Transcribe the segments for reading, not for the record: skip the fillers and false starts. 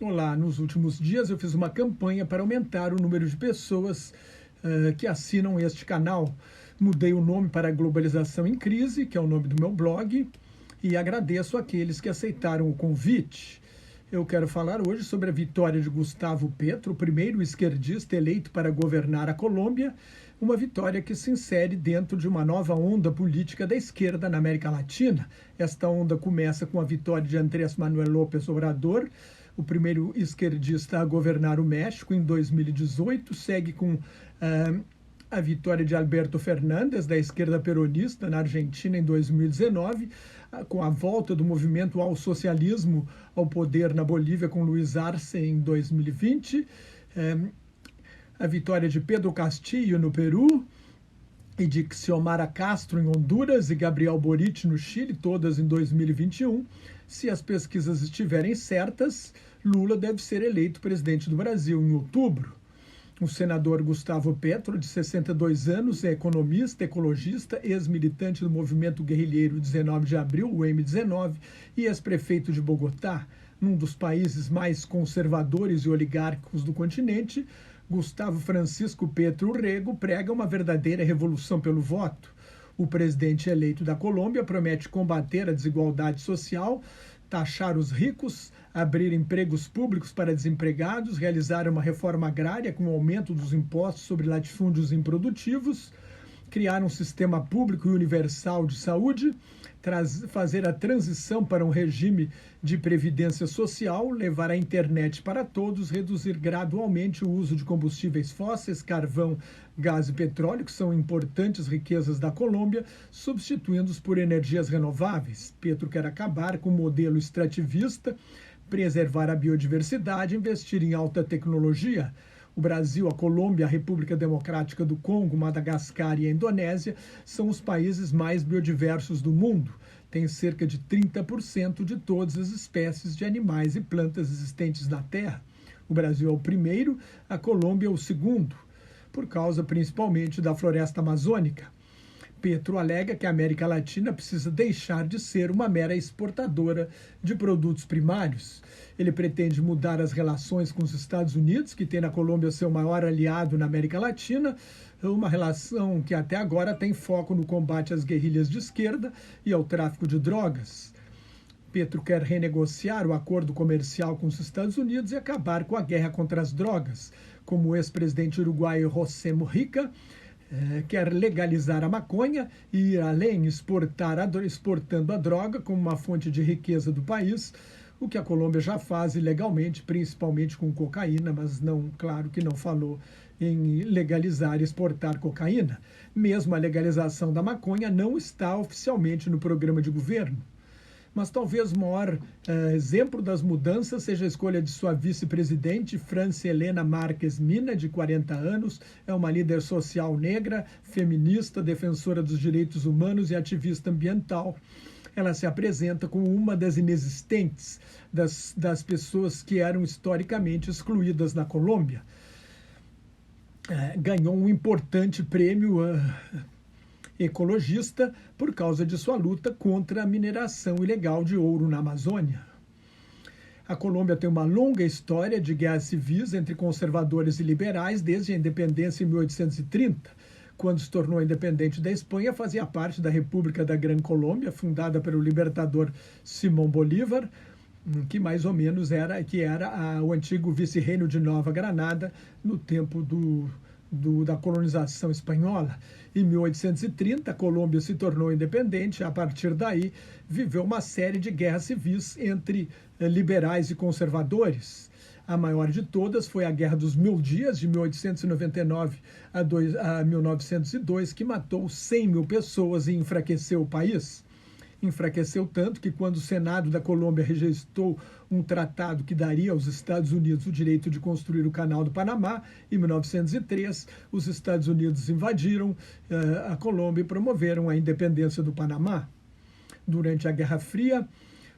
Olá, nos últimos dias eu fiz uma campanha para aumentar o número de pessoas que assinam este canal. Mudei o nome para Globalização em Crise, que é o nome do meu blog, e agradeço àqueles que aceitaram o convite. Eu quero falar hoje sobre a vitória de Gustavo Petro, o primeiro esquerdista eleito para governar a Colômbia, uma vitória que se insere dentro de uma nova onda política da esquerda na América Latina. Esta onda começa com a vitória de Andrés Manuel López Obrador, o primeiro esquerdista a governar o México em 2018, segue com a vitória de Alberto Fernández, da esquerda peronista, na Argentina em 2019, com a volta do movimento ao socialismo ao poder na Bolívia com Luiz Arce em 2020, a vitória de Pedro Castillo no Peru e de Xiomara Castro em Honduras e Gabriel Boric no Chile, todas em 2021. Se as pesquisas estiverem certas, Lula deve ser eleito presidente do Brasil em outubro. O senador Gustavo Petro, de 62 anos, é economista, ecologista, ex-militante do movimento guerrilheiro 19 de abril, o M19, e ex-prefeito de Bogotá, num dos países mais conservadores e oligárquicos do continente. Gustavo Francisco Petro Rego prega uma verdadeira revolução pelo voto. O presidente eleito da Colômbia promete combater a desigualdade social, taxar os ricos, abrir empregos públicos para desempregados, realizar uma reforma agrária com o aumento dos impostos sobre latifúndios improdutivos, criar um sistema público e universal de saúde, fazer a transição para um regime de previdência social, levar a internet para todos, reduzir gradualmente o uso de combustíveis fósseis, carvão, gás e petróleo, que são importantes riquezas da Colômbia, substituindo-os por energias renováveis. Petro quer acabar com o modelo extrativista, preservar a biodiversidade, investir em alta tecnologia. O Brasil, a Colômbia, a República Democrática do Congo, Madagascar e a Indonésia são os países mais biodiversos do mundo. Tem cerca de 30% de todas as espécies de animais e plantas existentes na Terra. O Brasil é o primeiro, a Colômbia é o segundo, por causa principalmente da floresta amazônica. Petro alega que a América Latina precisa deixar de ser uma mera exportadora de produtos primários. Ele pretende mudar as relações com os Estados Unidos, que tem na Colômbia seu maior aliado na América Latina, uma relação que até agora tem foco no combate às guerrilhas de esquerda e ao tráfico de drogas. Petro quer renegociar o acordo comercial com os Estados Unidos e acabar com a guerra contra as drogas, como o ex-presidente uruguaio José Mujica quer legalizar a maconha e ir além, exportando a droga como uma fonte de riqueza do país, o que a Colômbia já faz ilegalmente, principalmente com cocaína, mas não, claro que não falou em legalizar e exportar cocaína. Mesmo a legalização da maconha não está oficialmente no programa de governo. Mas talvez o maior exemplo das mudanças seja a escolha de sua vice-presidente, Francia Helena Marques Mina, de 40 anos, é uma líder social negra, feminista, defensora dos direitos humanos e ativista ambiental. Ela se apresenta como uma das inexistentes das pessoas que eram historicamente excluídas na Colômbia. Ganhou um importante prêmio ecologista por causa de sua luta contra a mineração ilegal de ouro na Amazônia. A Colômbia tem uma longa história de guerras civis entre conservadores e liberais desde a independência em 1830. Quando se tornou independente da Espanha, fazia parte da República da Gran Colômbia, fundada pelo libertador Simón Bolívar, que mais ou menos era o antigo vice-reino de Nova Granada no tempo da colonização espanhola. Em 1830, a Colômbia se tornou independente. A partir daí, viveu uma série de guerras civis entre liberais e conservadores. A maior de todas foi a Guerra dos Mil Dias, de 1899 a 1902, que matou 100 mil pessoas e enfraqueceu o país. Enfraqueceu tanto que, quando o Senado da Colômbia rejeitou um tratado que daria aos Estados Unidos o direito de construir o Canal do Panamá, em 1903, os Estados Unidos invadiram a Colômbia e promoveram a independência do Panamá. Durante a Guerra Fria,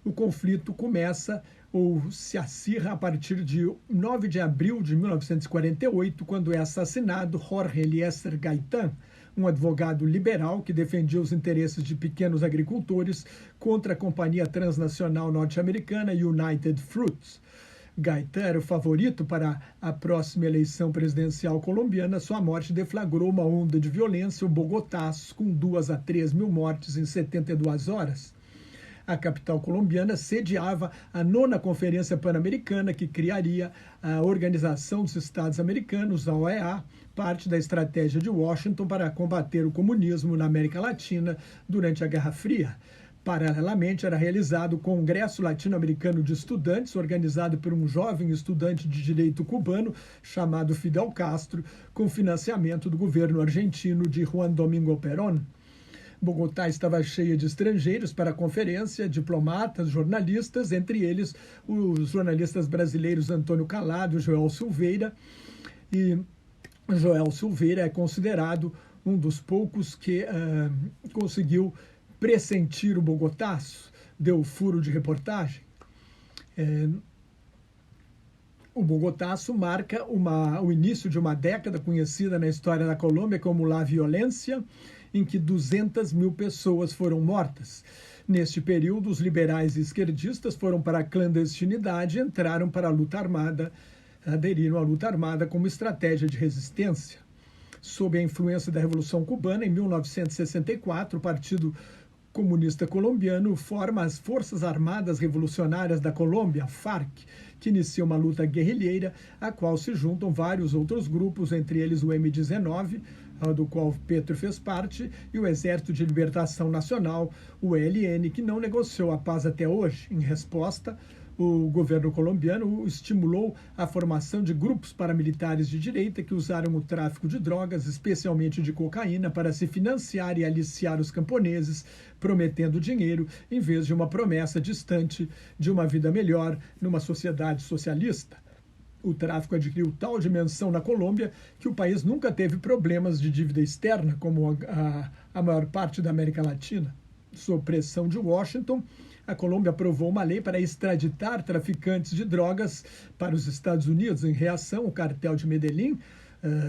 o conflito começa ou se acirra a partir de 9 de abril de 1948, quando é assassinado Jorge Eliezer Gaitán, um advogado liberal que defendia os interesses de pequenos agricultores contra a companhia transnacional norte-americana United Fruit. Gaitán era o favorito para a próxima eleição presidencial colombiana. Sua morte deflagrou uma onda de violência, o Bogotaço, com 2 a 3 mil mortes em 72 horas. A capital colombiana sediava a 9ª Conferência Pan-Americana, que criaria a Organização dos Estados Americanos, a OEA, parte da estratégia de Washington para combater o comunismo na América Latina durante a Guerra Fria. Paralelamente, era realizado o Congresso Latino-Americano de Estudantes, organizado por um jovem estudante de direito cubano chamado Fidel Castro, com financiamento do governo argentino de Juan Domingo Perón. Bogotá estava cheia de estrangeiros para a conferência, diplomatas, jornalistas, entre eles os jornalistas brasileiros Antônio Calado e Joel Silveira. E Joel Silveira é considerado um dos poucos que conseguiu pressentir o Bogotaço, deu furo de reportagem. O Bogotaço marca o início de uma década conhecida na história da Colômbia como La Violência, em que 200 mil pessoas foram mortas. Neste período, os liberais e esquerdistas foram para a clandestinidade e entraram para a luta armada, aderiram à luta armada como estratégia de resistência. Sob a influência da Revolução Cubana, em 1964, o Partido Comunista Colombiano forma as Forças Armadas Revolucionárias da Colômbia, FARC, que inicia uma luta guerrilheira, a qual se juntam vários outros grupos, entre eles o M19, do qual Petro fez parte, e o Exército de Libertação Nacional, o ELN, que não negociou a paz até hoje. Em resposta, o governo colombiano estimulou a formação de grupos paramilitares de direita que usaram o tráfico de drogas, especialmente de cocaína, para se financiar e aliciar os camponeses, prometendo dinheiro em vez de uma promessa distante de uma vida melhor numa sociedade socialista. O tráfico adquiriu tal dimensão na Colômbia que o país nunca teve problemas de dívida externa, como a maior parte da América Latina. Sob pressão de Washington, a Colômbia aprovou uma lei para extraditar traficantes de drogas para os Estados Unidos. Em reação, o cartel de Medellín,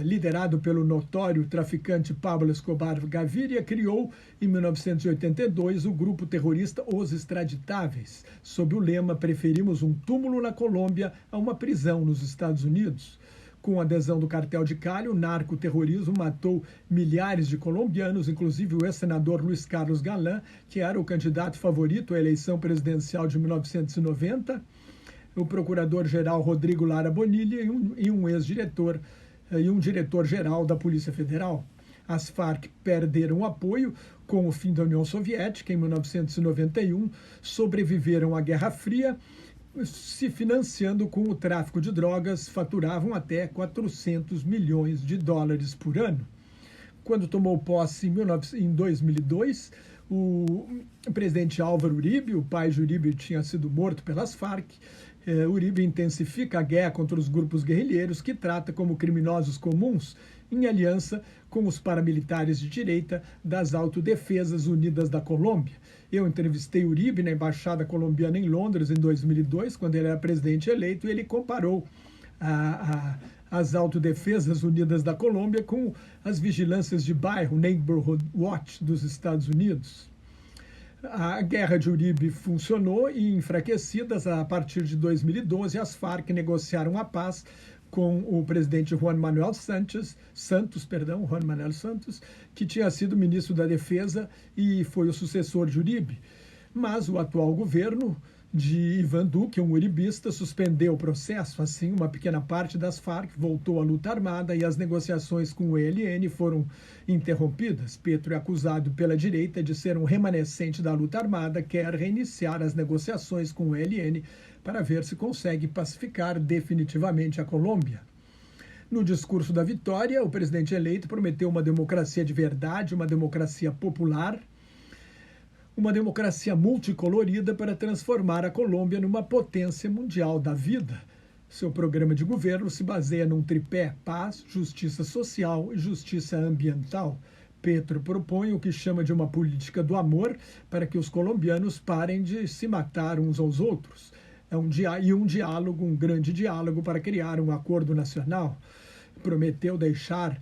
liderado pelo notório traficante Pablo Escobar Gaviria, criou, em 1982, o grupo terrorista Os Extraditáveis, sob o lema "Preferimos um túmulo na Colômbia a uma prisão nos Estados Unidos". Com a adesão do cartel de Cali, o narcoterrorismo matou milhares de colombianos, inclusive o ex-senador Luiz Carlos Galán, que era o candidato favorito à eleição presidencial de 1990, o procurador-geral Rodrigo Lara Bonilla e um ex-diretor e um diretor-geral da Polícia Federal. As Farc perderam apoio com o fim da União Soviética em 1991, sobreviveram à Guerra Fria, se financiando com o tráfico de drogas, faturavam até 400 milhões de dólares por ano. Quando tomou posse em 2002, o presidente Álvaro Uribe, o pai de Uribe tinha sido morto pelas Farc, Uribe intensifica a guerra contra os grupos guerrilheiros, que trata como criminosos comuns, em aliança com os paramilitares de direita das Autodefesas Unidas da Colômbia. Eu entrevistei Uribe na Embaixada Colombiana em Londres em 2002, quando ele era presidente eleito, e ele comparou as Autodefesas Unidas da Colômbia com as vigilâncias de bairro, Neighborhood Watch, dos Estados Unidos. A guerra de Uribe funcionou e, enfraquecidas, a partir de 2012, as Farc negociaram a paz com o presidente Juan Manuel Santos, que tinha sido ministro da Defesa e foi o sucessor de Uribe. Mas o atual governo de Ivan Duque, um uribista, suspendeu o processo. Assim, uma pequena parte das Farc voltou à luta armada e as negociações com o ELN foram interrompidas. Petro é acusado pela direita de ser um remanescente da luta armada, quer reiniciar as negociações com o ELN para ver se consegue pacificar definitivamente a Colômbia. No discurso da vitória, o presidente eleito prometeu uma democracia de verdade, uma democracia popular, uma democracia multicolorida para transformar a Colômbia numa potência mundial da vida. Seu programa de governo se baseia num tripé: paz, justiça social e justiça ambiental. Petro propõe o que chama de uma política do amor para que os colombianos parem de se matar uns aos outros. Um diálogo, um grande diálogo para criar um acordo nacional. Prometeu deixar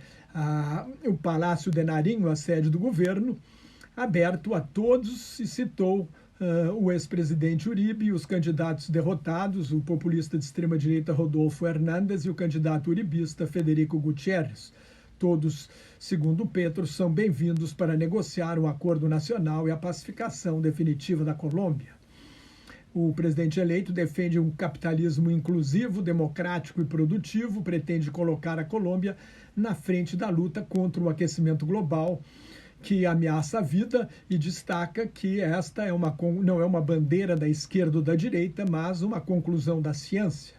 o Palácio de Nariño, a sede do governo, aberto a todos, e citou o ex-presidente Uribe e os candidatos derrotados, o populista de extrema-direita Rodolfo Hernández e o candidato uribista Federico Gutierrez. Todos, segundo Petro, são bem-vindos para negociar um acordo nacional e a pacificação definitiva da Colômbia. O presidente eleito defende um capitalismo inclusivo, democrático e produtivo, pretende colocar a Colômbia na frente da luta contra o aquecimento global, que ameaça a vida, e destaca que esta não é uma bandeira da esquerda ou da direita, mas uma conclusão da ciência,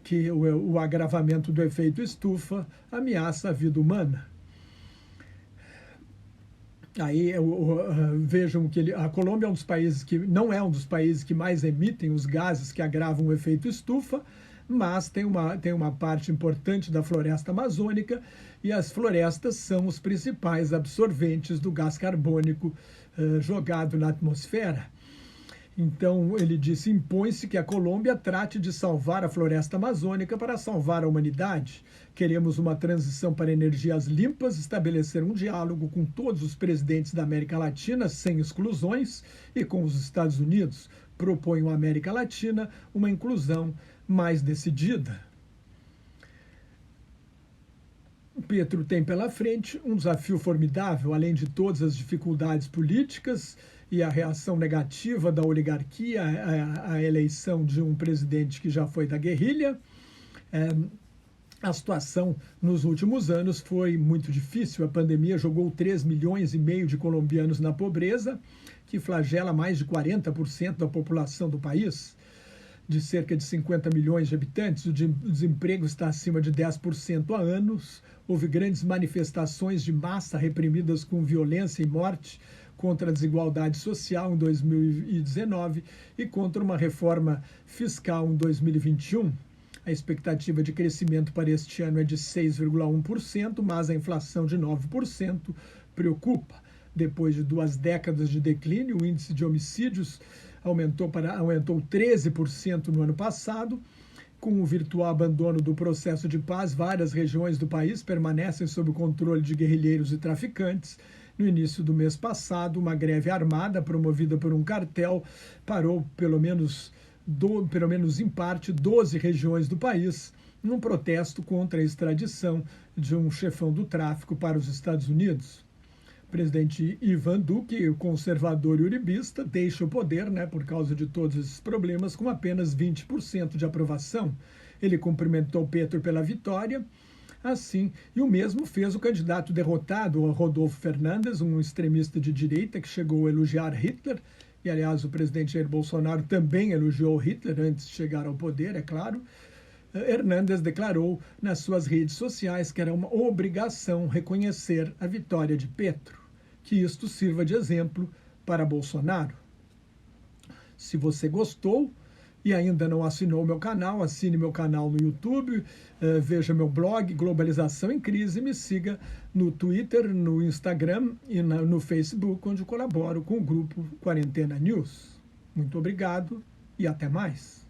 que o agravamento do efeito estufa ameaça a vida humana. Aí vejam que a Colômbia é um dos países que não é um dos países que mais emitem os gases que agravam o efeito estufa, mas tem uma parte importante da floresta amazônica, e as florestas são os principais absorventes do gás carbônico jogado na atmosfera. Então, ele disse, impõe-se que a Colômbia trate de salvar a floresta amazônica para salvar a humanidade. Queremos uma transição para energias limpas, estabelecer um diálogo com todos os presidentes da América Latina, sem exclusões, e com os Estados Unidos. Propõe à América Latina uma inclusão mais decidida. Petro tem pela frente um desafio formidável, além de todas as dificuldades políticas e a reação negativa da oligarquia à eleição de um presidente que já foi da guerrilha. A situação nos últimos anos foi muito difícil. A pandemia jogou 3,5 milhões de colombianos na pobreza, que flagela mais de 40% da população do país. De cerca de 50 milhões de habitantes, o desemprego está acima de 10% há anos. Houve grandes manifestações de massa reprimidas com violência e morte contra a desigualdade social em 2019 e contra uma reforma fiscal em 2021. A expectativa de crescimento para este ano é de 6,1%, mas a inflação de 9% preocupa. Depois de 2 décadas de declínio, o índice de homicídios aumentou 13% no ano passado. Com o virtual abandono do processo de paz, várias regiões do país permanecem sob o controle de guerrilheiros e traficantes. No início do mês passado, uma greve armada promovida por um cartel parou, pelo menos em parte, 12 regiões do país, num protesto contra a extradição de um chefão do tráfico para os Estados Unidos. O presidente Ivan Duque, conservador e uribista, deixa o poder, por causa de todos esses problemas, com apenas 20% de aprovação. Ele cumprimentou Petro pela vitória, assim, e o mesmo fez o candidato derrotado, Rodolfo Fernandes, um extremista de direita que chegou a elogiar Hitler, e aliás o presidente Jair Bolsonaro também elogiou Hitler antes de chegar ao poder, é claro. Hernández declarou nas suas redes sociais que era uma obrigação reconhecer a vitória de Petro, que isto sirva de exemplo para Bolsonaro. Se você gostou e ainda não assinou meu canal, assine meu canal no YouTube, veja meu blog Globalização em Crise e me siga no Twitter, no Instagram e no Facebook, onde colaboro com o grupo Quarentena News. Muito obrigado e até mais.